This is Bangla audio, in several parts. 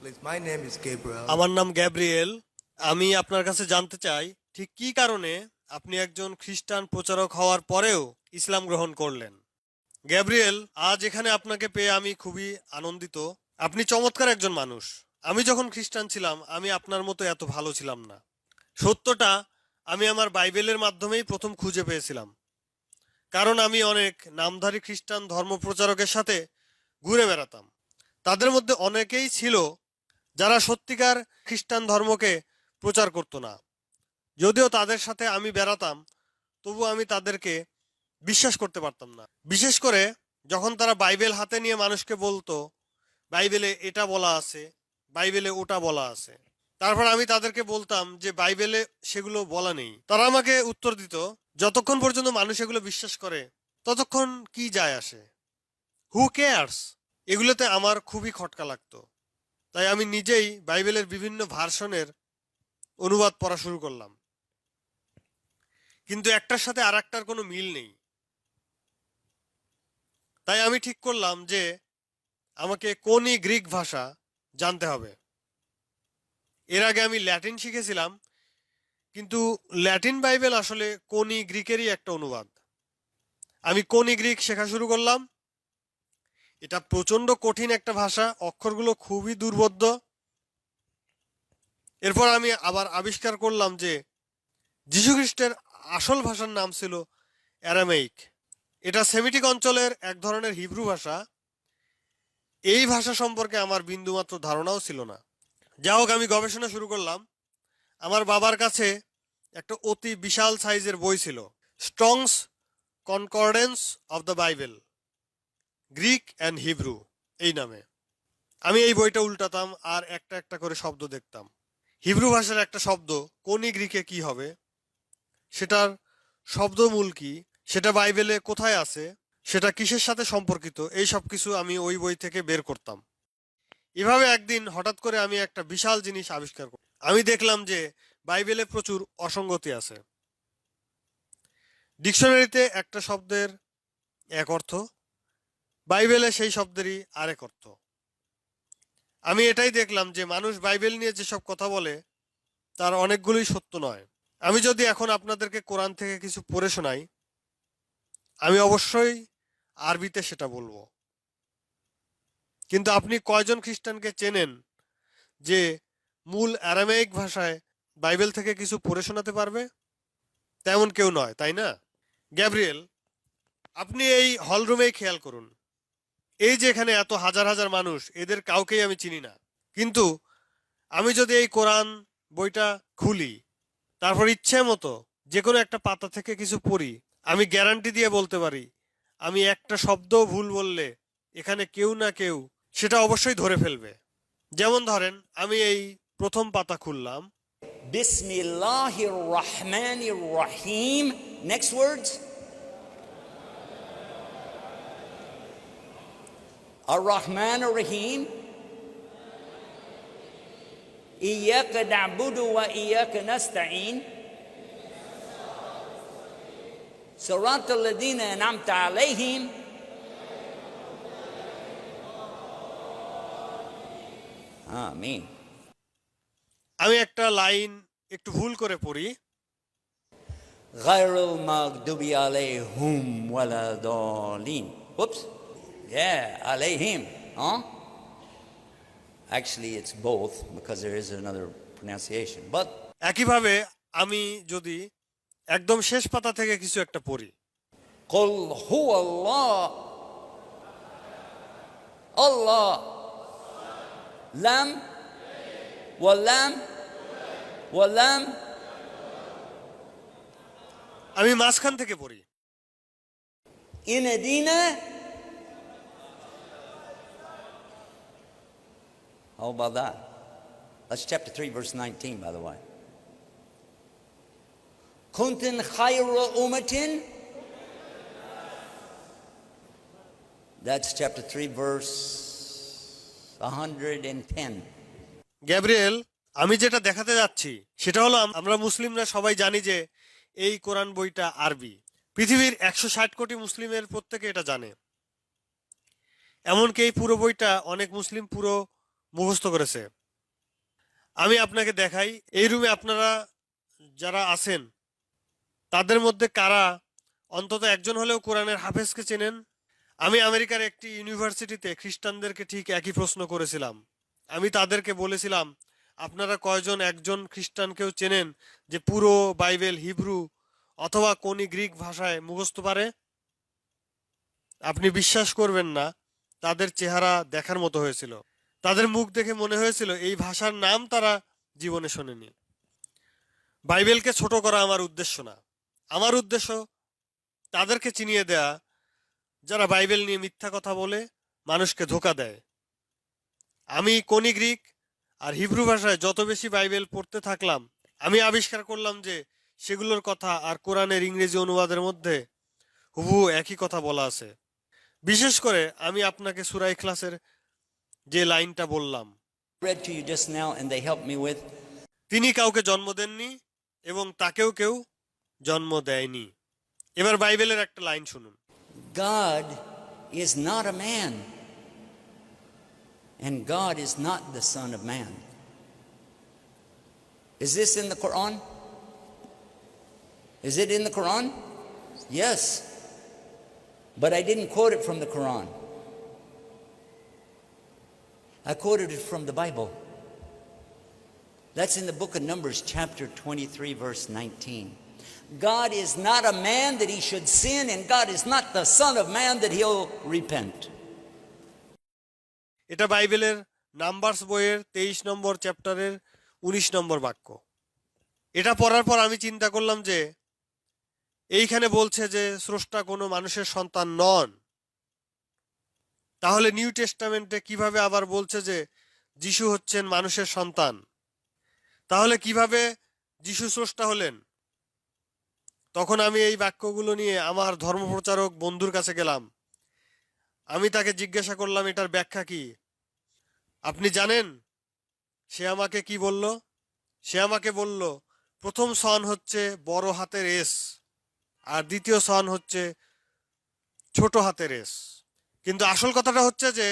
Please, my name is Gabriel. আমার নাম গ্যাব্রিয়েল। আমি আপনার কাছে জানতে চাই ঠিক কী কারণে আপনি একজন খ্রিস্টান প্রচারক হওয়ার পরেও ইসলাম গ্রহণ করলেন। গ্যাব্রিয়েল, আজ এখানে আপনাকে পেয়ে আমি খুবই আনন্দিত। আপনি চমৎকার একজন মানুষ। আমি যখন খ্রিস্টান ছিলাম আমি আপনার মতো এত ভালো ছিলাম না। সত্যটা আমি আমার বাইবেলের মাধ্যমেই প্রথম খুঁজে পেয়েছিলাম, কারণ আমি অনেক নামধারী খ্রিস্টান ধর্মপ্রচারকের সাথে ঘুরে বেড়াতাম। তাদের মধ্যে অনেকেই ছিল যারা সত্যিকার খ্রিস্টান ধর্মকে প্রচার করতো না। যদিও তাদের সাথে আমি বেড়াতাম, তবু আমি তাদেরকে বিশ্বাস করতে পারতাম না। বিশেষ করে যখন তারা বাইবেল হাতে নিয়ে মানুষকে বলতো বাইবেলে এটা বলা আছে, বাইবেলে ওটা বলা আছে। তারপর আমি তাদেরকে বলতাম যে বাইবেলে সেগুলো বলা নেই। তারা আমাকে উত্তর দিত, যতক্ষণ পর্যন্ত মানুষ এগুলো বিশ্বাস করে ততক্ষণ কি যায় আসে, হু কেয়ার্স। এগুলোতে আমার খুবই খটকা লাগতো। তাই আমি নিজেই বাইবেলের বিভিন্ন ভার্সনের অনুবাদ পড়া শুরু করলাম, কিন্তু একটার সাথে আর একটার কোনো মিল নেই। তাই আমি ঠিক করলাম যে আমাকে কোনই গ্রিক ভাষা জানতে হবে। এর আগে আমি ল্যাটিন শিখেছিলাম, কিন্তু ল্যাটিন বাইবেল আসলে কোনই গ্রিকেরই একটা অনুবাদ। আমি কোনই গ্রিক শেখা শুরু করলাম। এটা প্রচণ্ড কঠিন একটা ভাষা, অক্ষরগুলো খুবই দুর্বোধ্য। এরপর আমি আবার আবিষ্কার করলাম যে যীশুখ্রিস্টের আসল ভাষার নাম ছিল অ্যারামেইক। এটা সেমিটিক অঞ্চলের এক ধরনের হিব্রু ভাষা। এই ভাষা সম্পর্কে আমার বিন্দুমাত্র ধারণাও ছিল না। যা হোক, আমি গবেষণা শুরু করলাম। আমার বাবার কাছে একটা অতি বিশাল সাইজের বই ছিল, Strong's concordance of the Bible, Greek and Hebrew এই নামে। আমি এই বইটা উল্টাতাম আর একটা একটা করে শব্দ দেখতাম। হিব্রু ভাষার একটা শব্দ কোনই গ্রিকে কি হবে, সেটার শব্দমূল কি, সেটা বাইবেলে কোথায় আছে, সেটা কিসের সাথে সম্পর্কিত, এই সব কিছু আমি ওই বই থেকে বের করতাম। এভাবে একদিন হঠাৎ করে আমি একটা বিশাল জিনিস আবিষ্কার করি। আমি দেখলাম যে বাইবেলে প্রচুর অসঙ্গতি আছে। ডিকশনারিতে একটা শব্দের এক অর্থ, বাইবেলে সেই শব্দেরই আরেক অর্থ। আমি এটাই দেখলাম যে মানুষ বাইবেল নিয়ে যেসব কথা বলে তার অনেকগুলোই সত্য নয়। আমি যদি এখন আপনাদেরকে কোরআন থেকে কিছু পড়ে শোনাই, আমি অবশ্যই আরবিতে সেটা বলবো। কিন্তু আপনি কয়জন খ্রিস্টানকে চেনেন যে মূল অ্যারামেইক ভাষায় বাইবেল থেকে কিছু পড়ে শোনাতে পারবে? তেমন কেউ নয়, তাই না? গ্যাব্রিয়েল, আপনি এই হলরুমেই খেয়াল করুন। এই যে এখানে এত হাজার হাজার মানুষ, এদের কাউকেই আমি চিনি না। কিন্তু আমি যদি এই কোরআন বইটা খুলি, তারপর ইচ্ছে মতো যে কোনো একটা পাতা থেকে কিছু পড়ি, আমি গ্যারান্টি দিয়ে বলতে পারি আমি একটা শব্দও ভুল বললে এখানে কেউ না কেউ সেটা অবশ্যই ধরে ফেলবে। যেমন ধরেন, আমি এই প্রথম পাতা খুললাম। Bismillahir Rahmanir Rahim. Next words. Ar-Rahman Ar-Rahim. Iyyaka na'budu wa iyyaka nasta'in. صراط الذين أنعمت عليهم. Amen. আমি একটা লাইন একটু ভুল করে পড়ি। غير المغضوب عليهم ولا الضالين. Whoops. Yeah, عليهم. Huh? Actually, it's both because there is another pronunciation. But একইভাবে আমি যদি একদম শেষ পাতা থেকে কিছু একটা পড়ি, قل هو الله الله لم ولم ولم. আমি মাঝখান থেকে পড়ি, إن دينا. How about that? That's chapter 3, verse 19, by the way. كنتم خير أمة. That's chapter 3, verse 110. Gabriel, আমি যেটা দেখাতে যাচ্ছি সেটা হলো আমরা মুসলিমরা সবাই জানি যে এই কোরআন বইটা আরবি। পৃথিবীর 160 কোটি মুসলিমের প্রত্যেকে এটা জানে। এমনকি এই পুরো বইটা অনেক মুসলিম পুরো মুখস্থ করেছে। আমি আপনাকে দেখাই, এই রুমে আপনারা যারা আছেন তাদের মধ্যে কারা অন্তত একজন হলেও কোরআনের হাফেজকে চেনেন? আমি আমেরিকার একটি ইউনিভার্সিটিতে খ্রিস্টানদেরকে ঠিক একই প্রশ্ন করেছিলাম। আমি তাদেরকে বলেছিলাম, আপনারা কয়জন একজন খ্রিস্টানকেও চেনেন যে পুরো বাইবেল হিব্রু অথবা কোনি গ্রিক ভাষায় মুখস্থ পারে? আপনি বিশ্বাস করবেন না, তাদের চেহারা দেখার মতো হয়েছিল। তাদের মুখ দেখে মনে হয়েছিল এই ভাষার নাম তারা জীবনে শোনেনি। বাইবেলকে ছোট করা আমার উদ্দেশ্য না। আমার উদ্দেশ্য তাদেরকে চিনিয়ে দেয়া যারা বাইবেল নিয়ে মিথ্যা কথা বলে মানুষকে ধোঁকা দেয়। আমি কোনি গ্রিক আর হিব্রু ভাষায় যত বেশি বাইবেল পড়তে থাকলাম, আমি আবিষ্কার করলাম যে সেগুলোর কথা আর কোরআনের ইংরেজি অনুবাদের মধ্যে হুবহু একই কথা বলা আছে। বিশেষ করে আমি আপনাকে সূরা ইখলাসের যে লাইনটা বললাম, Read to you just now, and they helped me with. তিনি কাউকে জন্ম দেননি এবং তাকেও কেউ জন্ম দেয়নি। এবার বাইবেলের একটা লাইন শুনুন। God is not a man, and God is not the Son of Man. Is this in the Quran? Is it in the Quran? Yes. But I didn't quote it from the Quran. I quoted it from the Bible. That's in the book of Numbers, chapter 23, verse 19. God is not a man that he should sin, and God is not the Son of Man that he'll repent. এটা বাইবেলের নাম্বারস বইয়ের 23 নম্বর চ্যাপ্টারের 19 নম্বর বাক্য। এটা পড়ার পর আমি চিন্তা করলাম যে এইখানে বলছে যে স্রষ্টা কোনো মানুষের সন্তান নন। তাহলে নিউ টেস্টামেন্টে কিভাবে আবার বলছে যে যিশু হচ্ছেন মানুষের সন্তান? তাহলে কিভাবে যিশু স্রষ্টা হলেন? তখন আমি এই বাক্যগুলো নিয়ে আমার ধর্মপ্রচারক বন্ধুর কাছে গেলাম। আমি তাকে জিজ্ঞাসা করলাম এটার ব্যাখ্যা কি। আপনি জানেন সে আমাকে কি বলল? সে আমাকে বলল, প্রথম সন হচ্ছে বড় হাতের এস আর দ্বিতীয় সন হচ্ছে ছোট হাতের এস। কিন্তু আসল কথাটা হচ্ছে যে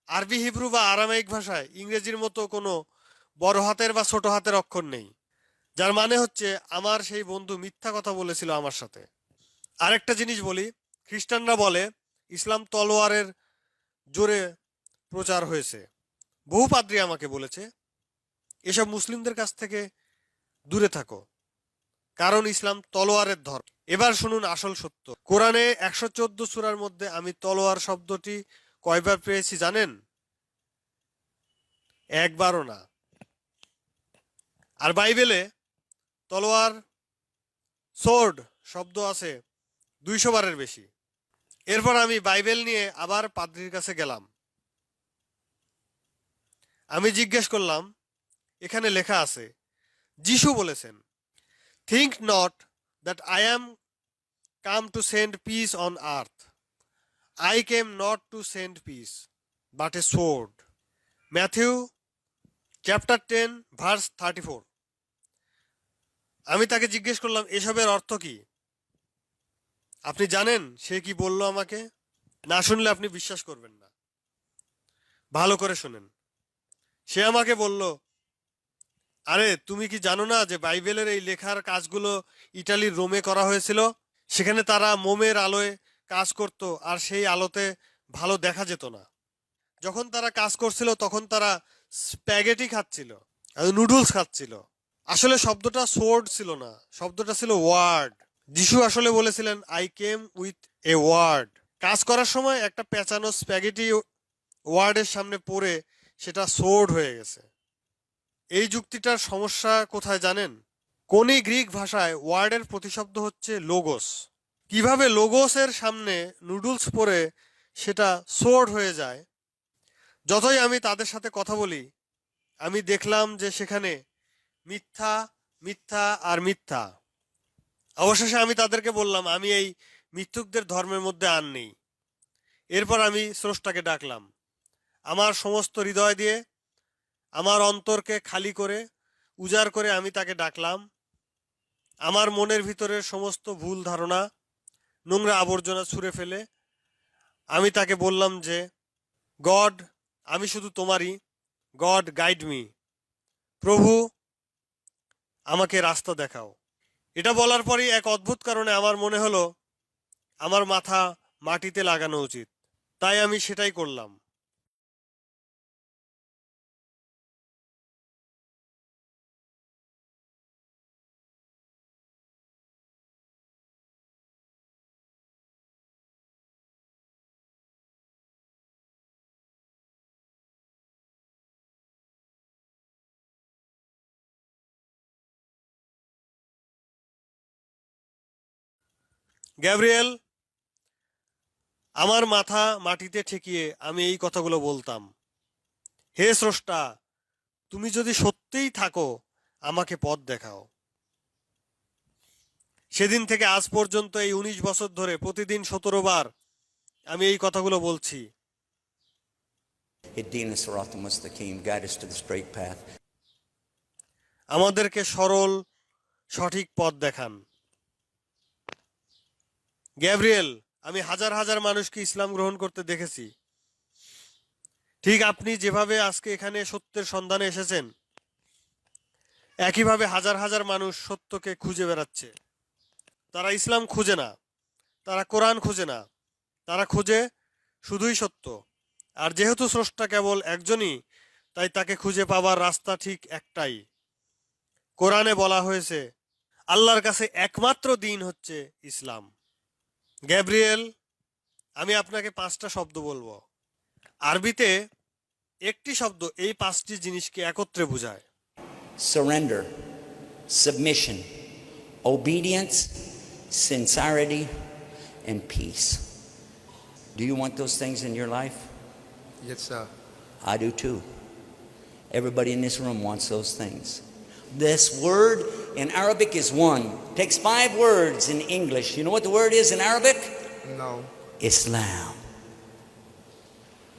আরবি, হিব্রু বা আরামাইক ভাষায় ইংরেজির মতো কোনো বড় হাতের বা ছোট হাতের অক্ষর নেই, যার মানে হচ্ছে আমার সেই বন্ধু মিথ্যা কথা বলেছিল আমার সাথে। আরেকটা জিনিস বলি, খ্রিস্টানরা বলে ইসলাম তলোয়ারের জোরে প্রচার হয়েছে। বহু পাদ্রী আমাকে বলেছে এসব মুসলিমদের কাছ থেকে দূরে থাকো, কারণ ইসলাম তলোয়ারের ধর্ম। এবার শুনুন আসল সত্য। কোরআনে 114 সূরার মধ্যে আমি তলোয়ার শব্দটি কয়বার পেয়েছি জানেন? একবারও না। আর বাইবেলে তলোয়ার, সোর্ড শব্দ আছে 200 বারের বেশি। এরপর আমি বাইবেল নিয়ে আবার পাদ্রীর কাছে গেলাম। আমি জিজ্ঞেস করলাম, এখানে লেখা আছে যিশু বলেছেন, think not that I am come to send peace on earth, I came not to send peace but a sword. Matthew chapter 10 verse 34। আমি তাকে জিজ্ঞেস করলাম এসবের অর্থ কি? আপনি জানেন সে কি বলল আমাকে? না শুনলে আপনি বিশ্বাস করবেন না, ভালো করে শুনেন। সে আমাকে বলল, আরে তুমি কি জানো না যে বাইবেলের এই লেখার কাজগুলো ইটালির রোমে করা হয়েছিল? সেখানে তারা মোমের আলোয় কাজ করত আর সেই আলোতে ভালো দেখা যেত না। যখন তারা কাজ করছিল তখন তারা স্প্যাগেটি খাচ্ছিল, নুডলস খাচ্ছিল। আসলে শব্দটা সোর্ড ছিল না, শব্দটা ছিল ওয়ার্ড। যিশু আসলে বলেছিলেন I came with a word. কাজ করার সময় একটা পেঁচানো স্প্যাগেটি ওয়ার্ডের সামনে পড়ে সেটা সোর্ড হয়ে গেছে। এই যুক্তিটার সমস্যা কোথায় জানেন? কোনি গ্রিক ভাষায় ওয়ার্ডের প্রতিশব্দ হচ্ছে লোগোস। কিভাবে লোগোসের সামনে নুডলস পরে সেটা সোর্ড হয়ে যায়? যতই আমি তাদের সাথে কথা বলি আমি দেখলাম যে সেখানে মিথ্যা, মিথ্যা আর মিথ্যা। অবশেষে আমি তাদেরকে বললাম আমি এই মিথ্যুকদের ধর্মের মধ্যে আর নেই। এরপর আমি স্রষ্টাকে ডাকলাম আমার সমস্ত হৃদয় দিয়ে, আমার অন্তরকে খালি করে উজাড় করে আমি তাকে ডাকলাম। আমার মনের ভিতরের সমস্ত ভুল ধারণা, নোংরা আবর্জনা ছুঁড়ে ফেলে আমি তাকে বললাম যে গড, আমি শুধু তোমারই, গড গাইড মি, প্রভু আমাকে রাস্তা দেখাও। এটা বলার পরই এক অদ্ভুত কারণে আমার মনে হলো আমার মাথা মাটিতে লাগানো উচিত, তাই আমি সেটাই করলাম। গ্যাব্রিয়েল, আমার মাথা মাটিতে ঠেকিয়ে আমি এই কথাগুলো বলতাম, হে স্রষ্টা, তুমি যদি সত্যিই থাকো আমাকে পথ দেখাও। সেদিন থেকে আজ পর্যন্ত এই 19 বছর ধরে প্রতিদিন 17 বার আমি এই কথাগুলো বলছি। اهدنا الصراط المستقيم, guide us to the straight path. আমাদেরকে সরল সঠিক পথ দেখান। গ্যাব্রিয়েল, আমি হাজার হাজার মানুষকে ইসলাম গ্রহণ করতে দেখেছি, ঠিক আপনি যেভাবে আজকে এখানে সত্যের সন্ধানে এসেছেন, একইভাবে হাজার হাজার মানুষ সত্যকে খুঁজে বেড়াচ্ছে। তারা ইসলাম খুঁজে না, তারা কোরআন খুঁজে না, তারা খুঁজে শুধুই সত্য। আর যেহেতু স্রষ্টা কেবল একজনই, তাই তাকে খুঁজে পাবার রাস্তা ঠিক একটাই। কোরআনে বলা হয়েছে আল্লাহর কাছে একমাত্র দিন হচ্ছে ইসলাম। গ্যাব্রিয়েল, আমি আপনাকে 5টা শব্দ বলবো। আরবিতে একটি শব্দ এই 5টি জিনিসকে একত্রে বোঝায়। Surrender, submission, obedience, sincerity, and peace. Do you want those things in your life? Yes, sir. I do too. Everybody in this room wants those things. This word in Arabic is one. Takes 5 words in English. You know what the word is in Arabic? No. Islam.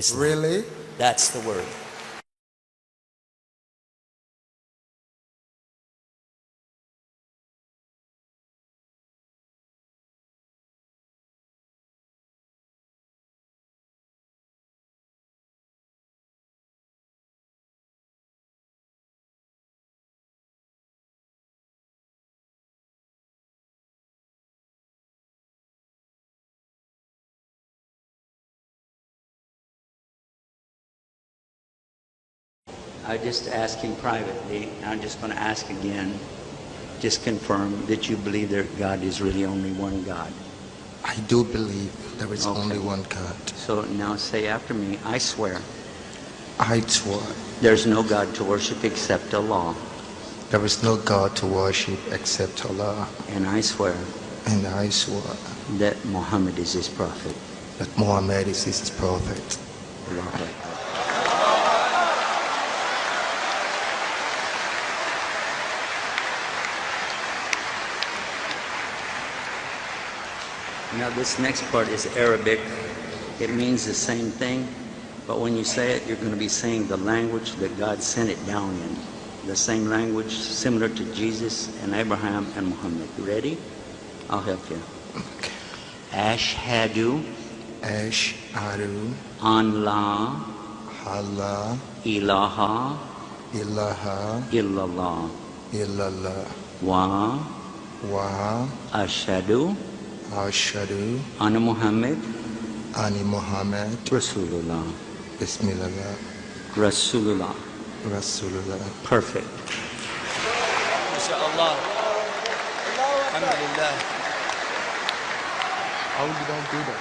Islam. Really? That's the word. I just asked him privately. I'm just going to ask again. Just confirm that you believe that God is really only one God. I do believe there is Okay. only one God. So now say after me, I swear I swear there's no God to worship except Allah. there is no God to worship except Allah. And I swear And I swear that Muhammad is his prophet. that Muhammad is his prophet. Allahu Akbar. Now this next part is Arabic. It means the same thing, but when you say it, you're going to be saying the language that God sent it down in. The same language similar to Jesus and Abraham and Muhammad. You ready? I'll help you. Ashhadu Ashhadu an la Allah ilaha ilaha illallah illallah wa wa ashhadu ashhadu anna Muhammad anna Muhammad Rasulullah. Bismillah Rasulullah. Rasulullah. Perfect. MashaAllah. Alhamdulillah. How did I do that?